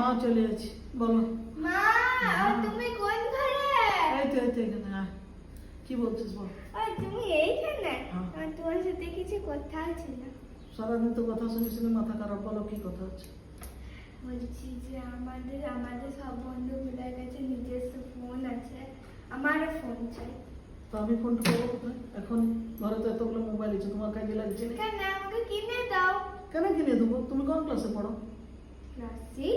হ্যাঁ চলে যাচ্ছি, বলো। মা তুমি কোন ঘরে? এই তো এখানে। হ্যাঁ কি বলছিস বল। তুমি এইখানে? হ্যাঁ। তোমার সাথে কিছু কথা ছিল। সারাদিন তো কথা শুনে শুনে মাথা খারাপ, বলো কি কথা হচ্ছে। বলছি যে আমাদের আমাদের সব বন্ধুগুলোর কাছে নিজস্ব ফোন আছে, আমারও ফোন চাই। তো আমি ফোনটা পাবো কোথায় এখন? ঘরে তো এতগুলো মোবাইল আছে, তোমার কাজে লাগছে না? কেন, আমাকে কিনে দাও। কেন কিনে দেবো? তুমি কোন ক্লাসে পড়ো? ক্লাস 6।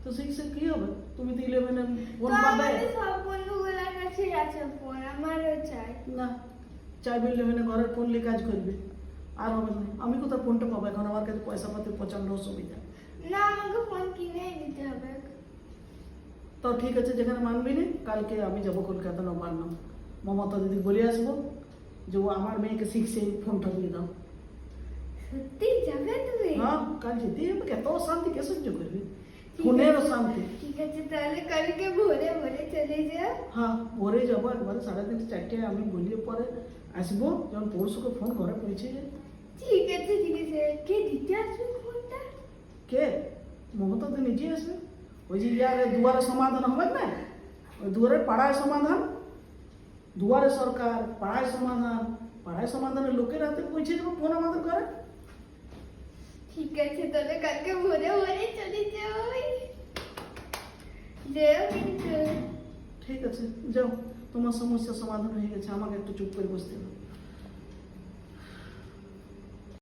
তো 6-এ কি হবে? তুমি তো 11-এ ফোন তো পাবে। আমাদের সব বন্ধুগুলোর কাছে আছে ফোন, আমারও চাই। না, চাইবে 11-এ ঘরের ফোন নিয়ে কাজ করবে, আর হবে না। আমি কোথায় ফোনটা পাবো এখন? আমার কাছে পয়সা পাতি প্রচন্ড অসুবিধা। না, আমাকে ফোন কিনেই দিতে হবে। তো ঠিক আছে, যেখানে মানবি না, কালকে আমি যাবো কলকাতা নবান্ন, মমতা দিদি বলে আসবো যে ও আমার মেয়েকে 6-এ ফোনটা দিয়ে দাও। সত্যি যাবে তুমি? হ্যাঁ, কাল যেতেই হবে। এত অশান্তি কে সহ্য করবি? ফোনের অশান্তি। ঠিক আছে, তাহলে কালকে ভোরে ভোরে চলে যাও। হ্যাঁ, ভোরে যাবো একবারে 3:30 4টে। আমি বলিয়ে পরে আসবো, যখন পরশুকে ফোন করে পৌঁছে যায়। ঠিক আছে ঠিক আছে, কে দিতে আসবে ফোনটা? কে? মমতা তো নিজে আসবে। ওই যে ইয়ারে দুয়ারে সমাধান হবে না, ওই দুয়ারে পাড়ায় সমাধান, দুয়ারে সরকার, পাড়ায় সমাধান, পাড়ায় সমাধানের লোকের হাতে পৌঁছে যাবো ফোন আমাদের ঘরে। ঠিক আছে, তাহলে কালকে ভোরে ভোরে চলে যাও। যেও কিন্তু। ঠিক আছে, যাও, তোমার সমস্যার সমাধান হয়ে গেছে, আমাকে একটু চুপ করে বসতে হবে।